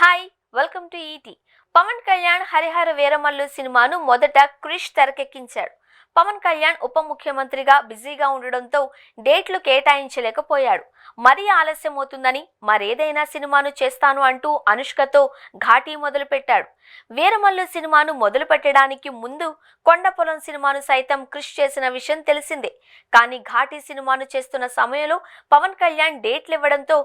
Hi welcome to ET. Pawan Kalyan Harihara Veeramallu సినిమాను మొదట క్రిష్ తెరకెక్కించాడు. పవన్ కళ్యాణ్ ఉప ముఖ్యమంత్రిగా బిజీగా ఉండడంతో డేట్లు కేటాయించలేకపోయాడు. మరీ ఆలస్యం అవుతుందని మరేదైనా సినిమాను చేస్తాను అంటూ అనుష్కతో ఘాటీ మొదలుపెట్టాడు. వీరమల్లు సినిమాను మొదలు పెట్టడానికి ముందు కొండపొలం సినిమాను సైతం క్రిష్ చేసిన విషయం తెలిసిందే. కానీ ఘాటీ సినిమాను చేస్తున్న సమయంలో పవన్ కళ్యాణ్ డేట్లు ఇవ్వడంతో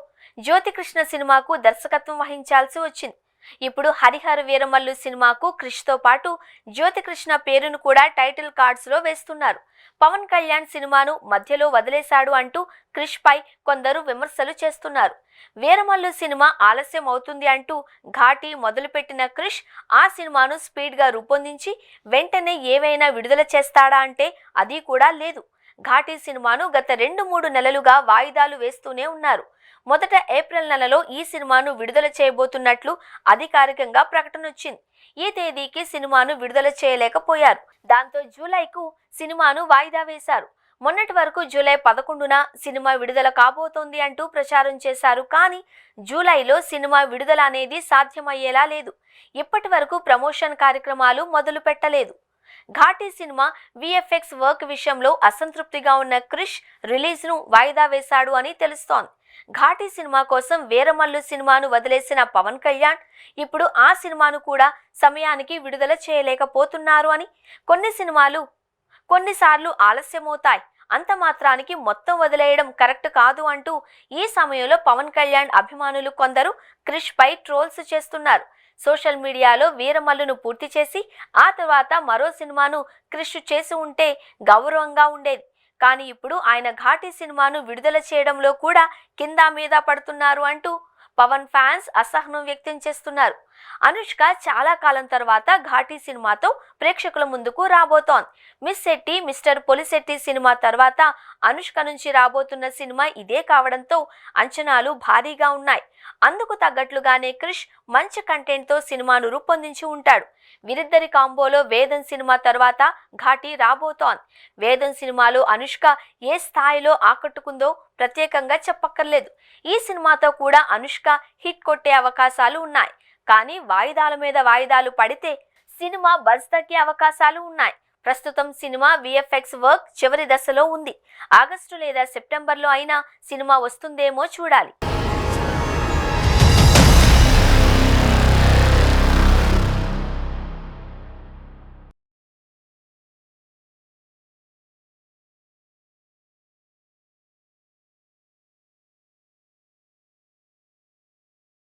జ్యోతికృష్ణ సినిమాకు దర్శకత్వం వహించాల్సి వచ్చింది. ఇప్పుడు హరిహర వీరమల్లు సినిమాకు క్రిష్ తో పాటు జ్యోతికృష్ణ పేరును కూడా టైటిల్ కార్డ్స్ లో వేస్తున్నారు. పవన్ కళ్యాణ్ సినిమాను మధ్యలో వదిలేశాడు అంటూ క్రిష్ పై కొందరు విమర్శలు చేస్తున్నారు. వీరమల్లు సినిమా ఆలస్యం అవుతుంది అంటూ ఘాటీ మొదలుపెట్టిన క్రిష్ ఆ సినిమాను స్పీడ్ గా రూపొందించి వెంటనే ఏవైనా విడుదల చేస్తాడా అంటే అది కూడా లేదు. ఘాటీ సినిమాను గత 2-3 నెలలుగా వాయిదాలు వేస్తూనే ఉన్నారు. మొదట ఏప్రిల్ నెలలో ఈ సినిమాను విడుదల చేయబోతున్నట్లు అధికారికంగా ప్రకటన వచ్చింది. ఈ తేదీకి సినిమాను విడుదల చేయలేకపోయారు. దాంతో జూలైకు సినిమాను వాయిదా వేశారు. మొన్నటి వరకు జూలై 11న సినిమా విడుదల కాబోతోంది అంటూ ప్రచారం చేశారు. కానీ జూలైలో సినిమా విడుదల అనేది సాధ్యమయ్యేలా లేదు. ఇప్పటి వరకు ప్రమోషన్ కార్యక్రమాలు మొదలు పెట్టలేదు. ఘాటీ సినిమా విఎఫ్ఎక్స్ వర్క్ విషయంలో అసంతృప్తిగా ఉన్న క్రిష్ రిలీజ్ ను వాయిదా వేశాడు అని తెలుస్తోంది. ఘాటీ సినిమా కోసం వీరమల్లు సినిమాను వదిలేసిన పవన్ కళ్యాణ్ ఇప్పుడు ఆ సినిమాను కూడా సమయానికి విడుదల చేయలేకపోతున్నారు అని, కొన్ని సినిమాలు కొన్నిసార్లు ఆలస్యమవుతాయి, అంత మాత్రానికి మొత్తం వదిలేయడం కరెక్ట్ కాదు అంటూ ఈ సమయంలో పవన్ కళ్యాణ్ అభిమానులు కొందరు క్రిష్ పై ట్రోల్స్ చేస్తున్నారు. సోషల్ మీడియాలో వీరమల్లును పూర్తి చేసి ఆ తర్వాత మరో సినిమాను క్రిష్ చేసి ఉంటే గౌరవంగా ఉండేది. కానీ ఇప్పుడు ఆయన ఘాటీ సినిమాను విడుదల చేయడంలో కూడా కింద మీద పడుతున్నారు అంటూ పవన్ ఫ్యాన్స్ అసహనం వ్యక్తం చేస్తున్నారు. అనుష్క చాలా కాలం తర్వాత ఘాటీ సినిమాతో ప్రేక్షకుల ముందుకు రాబోతోంది. Miss Shetty mister Polishetty cinema తర్వాత అనుష్క నుంచి రాబోతున్న సినిమా ఇదే కావడంతో అంచనాలు భారీగా ఉన్నాయి. అందుకు తగ్గట్లుగానే క్రిష్ మంచి కంటెంట్ తో సినిమాను రూపొందించి ఉంటాడు. వీరిద్దరి కాంబోలో వేదం సినిమా తర్వాత ఘాటీ రాబోతోంది. వేదం సినిమాలో అనుష్క ఏ స్థాయిలో ఆకట్టుకుందో ప్రత్యేకంగా చెప్పక్కర్లేదు. ఈ సినిమాతో కూడా అనుష్క హిట్ కొట్టే అవకాశాలు ఉన్నాయి. కానీ వాయిదాల మీద వాయిదాలు పడితే సినిమా బజ్ తగ్గే అవకాశాలు ఉన్నాయి. ప్రస్తుతం సినిమా విఎఫ్ఎక్స్ వర్క్ చివరి దశలో ఉంది. ఆగస్టు లేదా సెప్టెంబర్లో అయినా సినిమా వస్తుందేమో చూడాలి.